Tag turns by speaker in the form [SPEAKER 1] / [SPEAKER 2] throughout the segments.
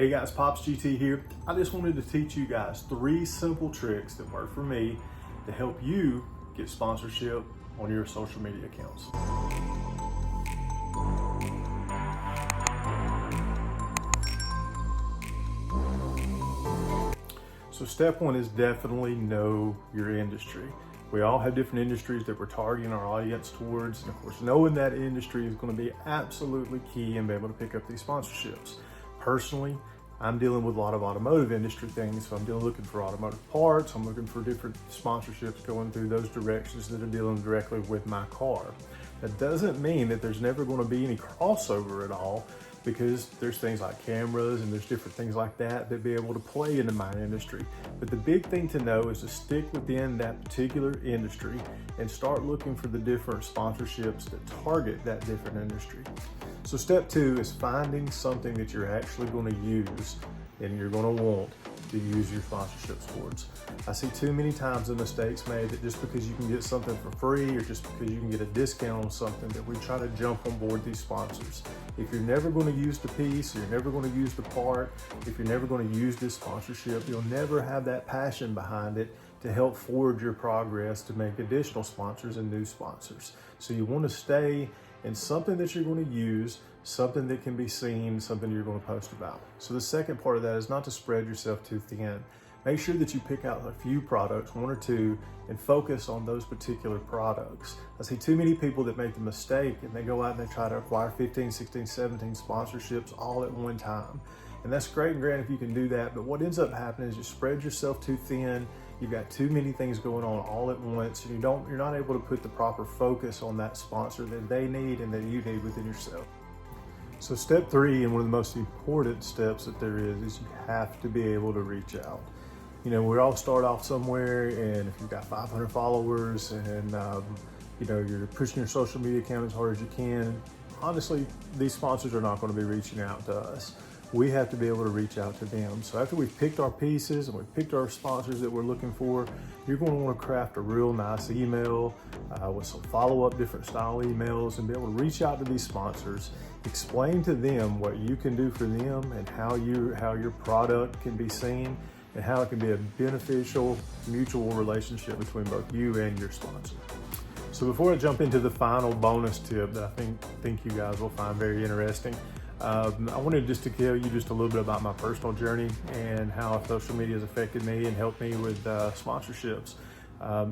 [SPEAKER 1] Hey guys, Pops GT here. I just wanted to teach you guys 3 simple tricks that work for me to help you get sponsorship on your social media accounts. So step 1 is definitely know your industry. We all have different industries that we're targeting our audience towards. And of course, knowing that industry is going to be absolutely key in being able to pick up these sponsorships. Personally, I'm dealing with a lot of automotive industry things. So I'm looking for automotive parts. I'm looking for different sponsorships going through those directions that are dealing directly with my car. That doesn't mean that there's never going to be any crossover at all, because there's things like cameras and there's different things like that that be able to play into my industry. But the big thing to know is to stick within that particular industry and start looking for the different sponsorships that target that different industry. So step 2 is finding something that you're actually going to use and you're going to want to use your sponsorships towards. I see too many times the mistakes made that just because you can get something for free or just because you can get a discount on something, that we try to jump on board these sponsors. If you're never going to use the piece, you're never going to use the part, if you're never going to use this sponsorship, you'll never have that passion behind it to help forward your progress to make additional sponsors and new sponsors. So you want to stay in something that you're going to use, something that can be seen, something you're going to post about. So the second part of that is not to spread yourself too thin. Make sure that you pick out a few products, 1 or 2, and focus on those particular products. I see too many people that make the mistake and they go out and they try to acquire 15, 16, 17 sponsorships all at one time. And that's great and grand if you can do that, but what ends up happening is you spread yourself too thin. You've got too many things going on all at once, and you're not able to put the proper focus on that sponsor that they need and that you need within yourself. So step 3, and one of the most important steps that there is you have to be able to reach out. You know, we all start off somewhere, and if you've got 500 followers and you know, you're pushing your social media account as hard as you can, honestly, these sponsors are not going to be reaching out to us. We have to be able to reach out to them. So after we've picked our pieces and we've picked our sponsors that we're looking for, you're going to want to craft a real nice email with some follow-up different style emails and be able to reach out to these sponsors, explain to them what you can do for them and how your product can be seen and how it can be a beneficial mutual relationship between both you and your sponsor. So before I jump into the final bonus tip that I think you guys will find very interesting, I wanted just to tell you just a little bit about my personal journey and how social media has affected me and helped me with sponsorships.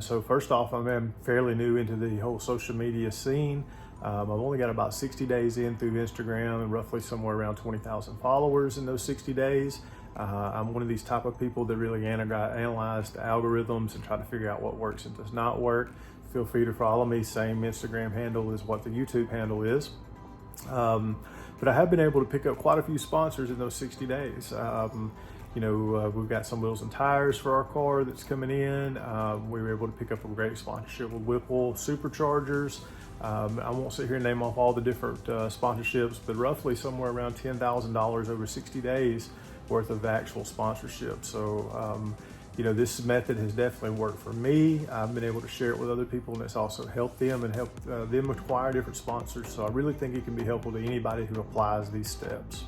[SPEAKER 1] So first off, I'm fairly new into the whole social media scene. I've only got about 60 days in through Instagram and roughly somewhere around 20,000 followers in those 60 days. I'm one of these type of people that really analyze the algorithms and try to figure out what works and does not work. Feel free to follow me. Same Instagram handle as what the YouTube handle is. But I have been able to pick up quite a few sponsors in those 60 days. You know, we've got some wheels and tires for our car that's coming in. We were able to pick up a great sponsorship with Whipple Superchargers. I won't sit here and name off all the different sponsorships, but roughly somewhere around $10,000 over 60 days worth of actual sponsorship. So, you know, this method has definitely worked for me. I've been able to share it with other people, and it's also helped them and helped them acquire different sponsors. So I really think it can be helpful to anybody who applies these steps.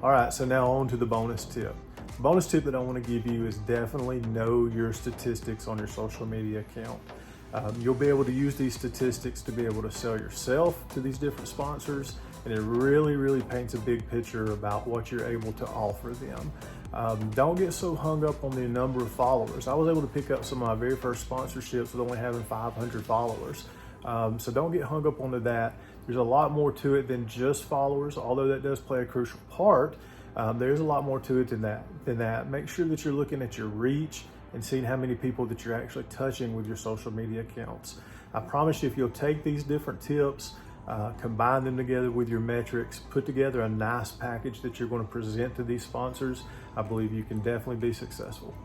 [SPEAKER 1] All right, so now on to the bonus tip. The bonus tip that I want to give you is definitely know your statistics on your social media account. You'll be able to use these statistics to be able to sell yourself to these different sponsors, and it really paints a big picture about what you're able to offer them. Don't get so hung up on the number of followers. I was able to pick up some of my very first sponsorships with only having 500 followers. So don't get hung up onto that. There's a lot more to it than just followers, although that does play a crucial part. There's a lot more to it than that. Make sure that you're looking at your reach and seeing how many people that you're actually touching with your social media accounts. I promise you, if you'll take these different tips, combine them together with your metrics, put together a nice package that you're going to present to these sponsors, I believe you can definitely be successful.